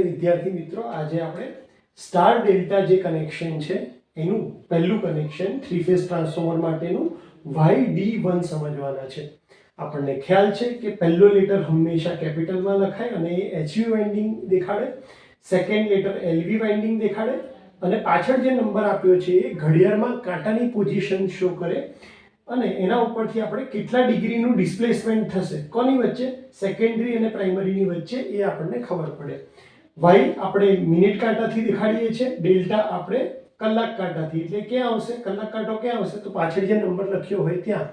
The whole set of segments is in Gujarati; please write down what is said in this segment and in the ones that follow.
વિદ્યાર્થી મિત્રો, આજે આપણે સ્ટાર ડેલ્ટા જે કનેક્શન છે એનું પહેલું કનેક્શન થ્રી ફેઝ ટ્રાન્સફોર્મર માટેનું YD1 સમજવાના છે. આપણને ખ્યાલ છે કે પહેલો લેટર હંમેશા કેપિટલમાં લખાય અને એ HV વાઇન્ડિંગ દેખાડે, સેકન્ડ લેટર LV વાઇન્ડિંગ દેખાડે અને પાછળ જે નંબર આપ્યો છે એ ઘડિયાળમાં કાંટાની પોઝિશન શો કરે અને એના ઉપરથી આપણે કેટલા ડિગ્રીનું ડિસ્પ્લેસમેન્ટ થશે કોની વચ્ચે, સેકન્ડરી અને પ્રાઇમરીની વચ્ચે, એ આપણને ખબર પડે. વાય આપણે મિનિટ કાંટાથી દેખાડીએ છીએ, ડેલ્ટા આપણે કલાક કાંટાથી. એટલે ક્યાં આવશે કલાક કાંટો, ક્યાં આવશે તો પાછળ જે નંબર લખ્યો હોય ત્યાં,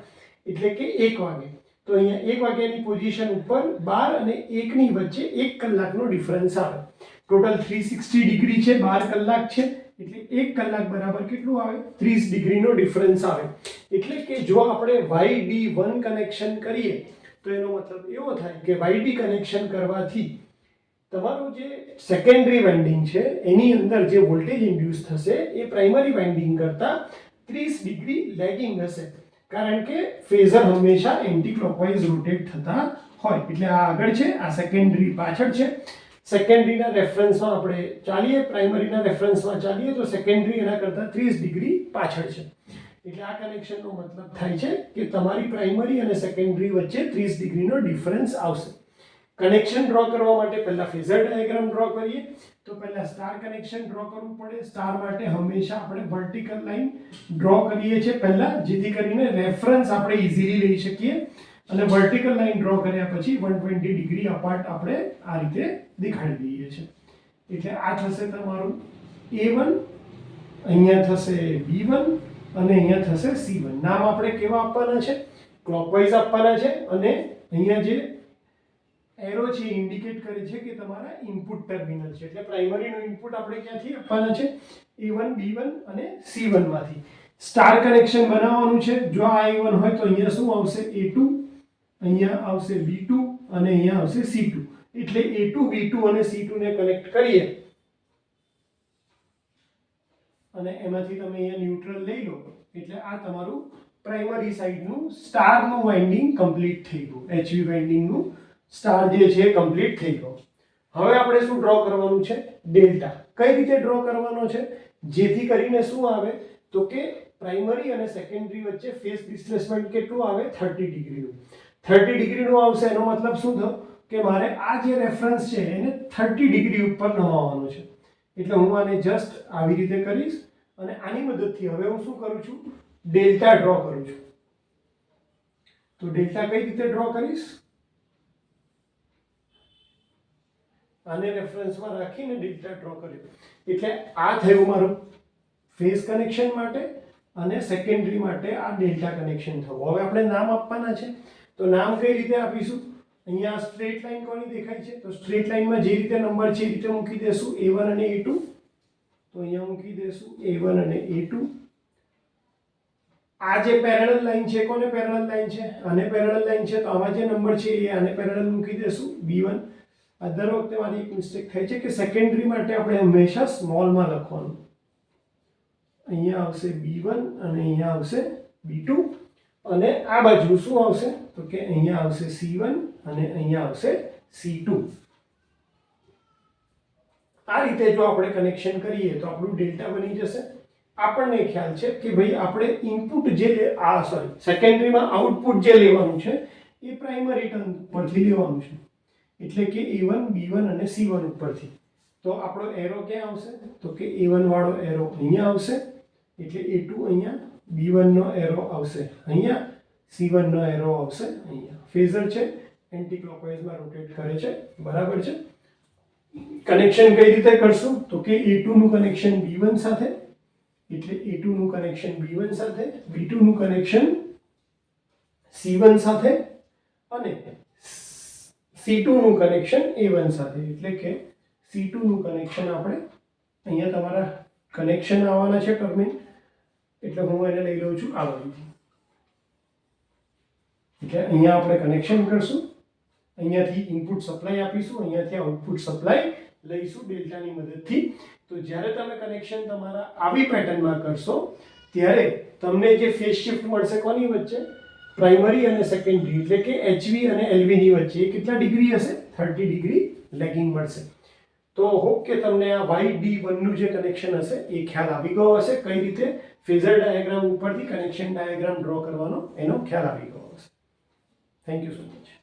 એટલે કે 1 વાગે. તો અહીંયા 1 વાગ્યાની પોઝિશન ઉપર 12 અને 1 ની વચ્ચે 1 કલાકનો ડિફરન્સ આવે. ટોટલ 360 ડિગ્રી છે, 12 કલાક છે, એટલે 1 કલાક બરાબર કેટલું આવે, 30 ડિગ્રીનો ડિફરન્સ આવે. એટલે કે જો આપણે YD1 કનેક્શન કરીએ તો એનો મતલબ એવો થાય કે YD કનેક્શન કરવાથી તમારું જે સેકન્ડરી વાઇન્ડિંગ છે એની અંદર જે વોલ્ટેજ ઇન્ડ્યુસ થશે એ પ્રાઇમરી વાઇન્ડિંગ કરતાં 30 ડિગ્રી લેગિંગ હશે, કારણ કે ફેઝર હંમેશા એન્ટી ક્લોકવાઇઝ રોટેટ થતા હોય. એટલે આ આગળ છે, આ સેકન્ડરી પાછળ છે. સેકન્ડરીના રેફરન્સમાં આપણે ચાલીએ, પ્રાઇમરીના રેફરન્સમાં ચાલીએ તો સેકન્ડરી એના કરતાં 30 ડિગ્રી પાછળ છે. એટલે આ કનેક્શનનો મતલબ થાય છે કે તમારી પ્રાઇમરી અને સેકન્ડરી વચ્ચે 30 ડિગ્રીનો ડિફરન્સ આવશે. કનેક્શન ડ્રો કરવા માટે પહેલા ફેઝર ડાયાગ્રામ ડ્રો કરીએ. તો પહેલા સ્ટાર કનેક્શન ડ્રો કરવું પડે. સ્ટાર માટે હંમેશા આપણે વર્ટિકલ લાઈન ડ્રો કરીએ છીએ પહેલા, જેથી કરીને રેફરન્સ આપણે ઇઝીલી લઈ શકીએ. અને વર્ટિકલ લાઈન ડ્રો કર્યા પછી 120 ડિગ્રી અપાર્ટ આપણે આ રીતે દેખાડી દઈએ છીએ. એટલે આ થશે તમારું A1, અહીંયા થશે B1 અને અહીંયા થશે C1. નામ આપણે કેવા આપવાના છે, ક્લોકવાઇઝ આપવાના છે. અને અહીંયા જે એરો છે ઇન્ડિકેટ કરે છે કે તમારા ઇનપુટ ટર્મિનલ છે. એટલે પ્રાઇમરીનું ઇનપુટ આપણે ક્યાંથી આપવાના છે, A1, B1 અને C1 માંથી. સ્ટાર કનેક્શન બનાવવાનું છે. જો આ A1 હોય તો અહીંયા શું આવશે, A2, અહીંયા આવશે B2 અને અહીંયા આવશે C2. એટલે A2, B2 અને C2 ને કનેક્ટ કરીએ અને એમાંથી તમે અહીંયા ન્યુટ્રલ લઈ લો એટલે આ તમારું પ્રાઇમરી સાઈડનું સ્ટારનું વાઇન્ડિંગ કમ્પ્લીટ થઈ ગયું. HV વાઇન્ડિંગનું સ્ટાર જે છે કમ્પ્લીટ થઈ ગયો. હવે આપણે શું ડ્રો કરવાનું છે, ડેલ્ટા. કઈ રીતે ડ્રો કરવાનો છે, જેથી કરીને શું આવે તો કે પ્રાઇમરી અને સેકન્ડરી વચ્ચે ફેઝ ડિસ્પ્લેસમેન્ટ કેટલું આવે, 30 ડિગ્રીનું. 30 ડિગ્રીનું આવશે એનો મતલબ શું થયો કે મારે આ જે રેફરન્સ છે એને 30 ડિગ્રી ઉપર નમાવવાનું છે. એટલે હું આને જસ્ટ આવી રીતે કરીશ અને આની મદદથી હવે હું શું કરું છું, ડેલ્ટા ડ્રો કરું છું. તો ડેલ્ટા કઈ રીતે ડ્રો કરીશ, આને રેફરન્સમાં રાખીને ડેલ્ટા ડ્રો કર્યો. એટલે આ થયું મારું ફેઝ કનેક્શન માટે અને સેકન્ડરી માટે આ ડેલ્ટા કનેક્શન થયું. હવે આપણે નામ આપવાના છે. તો નામ કઈ રીતે આપીશું, અહીંયા સ્ટ્રેટ લાઈન કોની દેખાય છે, તો સ્ટ્રેટ લાઈનમાં જે રીતે નંબર છે એ રીતે મૂકી દેશું, A1 અને A2. તો અહીંયા મૂકી દેશું A1 અને A2. આ જે પેરેલલ લાઈન છે, કોને પેરેલલ લાઈન છે, આને પેરેલલ લાઈન છે. તો આમાં જે નંબર છે એ આને પેરેલલ મૂકી દેશું, B1. આ દર વખતે મારી એક મિસ્ટેક થાય છે કે સેકન્ડરી માટે આપણે હંમેશા સ્મોલમાં લખવાનું. અહીંયા આવશે B1 અને અહીંયા આવશે B2 અને આ બાજુ શું આવશે તો કે અહીંયા આવશે C1 અને અહીંયા આવશે C2. આ રીતે જો આપણે કનેક્શન કરીએ તો આપણું ડેલ્ટા બની જશે. આપણને ખ્યાલ છે કે ભાઈ આપણે ઇનપુટ જે સેકન્ડરીમાં આઉટપુટ જે લેવાનું છે એ પ્રાઇમરી ટર્મ પરથી લેવાનું છે. એટલે કે A1, B1 અને C1 ઉપરથી. તો આપણો એરો ક્યાં આવશે તો કે A1 વાળો એરો અહીંયા આવશે, એટલે A2 અહીંયા, B1 નો એરો આવશે અહીંયા, C1 નો એરો આવશે અહીંયા. ફેઝર છે, એન્ટી ક્લોકવાઇઝમાં રોટેટ કરે છે, બરાબર છે. કનેક્શન કઈ રીતે કરશું તો કે A2 નું કનેક્શન B1 સાથે, એટલે A2 નું કનેક્શન B1 સાથે, B2 નું કનેક્શન C1 સાથે અને C2 નું કનેક્શન A1 સાથે. એટલે કે C2 નું કનેક્શન આપણે અહીંયા તમારા કનેક્શન આવવાના છે ટર્મિનલ. એટલે હું એને લઈ લઉં છું આ બાજુ. એટલે અહીંયા આપણે કનેક્શન કરશું, અહીંયાથી ઇનપુટ સપ્લાય આપીશું, અહીંયાથી આઉટપુટ સપ્લાય લઈશું ડેલ્ટાની મદદથી. તો જ્યારે તમે કનેક્શન તમારા આવી પેટર્નમાં કરશો ત્યારે તમને જે ફેઝ શિફ્ટ મળશે કોની વચ્ચે, પ્રાઇમરી અને સેકન્ડરી એટલે કે HV અને LV ની વચ્ચે કેટલા ડિગ્રી હશે, 30 ડિગ્રી લેગિંગ મળશે. તો હોપ કે તમને આ YD1 નું જે કનેક્શન હશે એ ખ્યાલ આવી ગયો હશે, કઈ રીતે ફેઝર ડાયાગ્રામ ઉપરથી કનેક્શન ડાયાગ્રામ ડ્રો કરવાનો એનો ખ્યાલ આવી ગયો હશે. Thank you so much.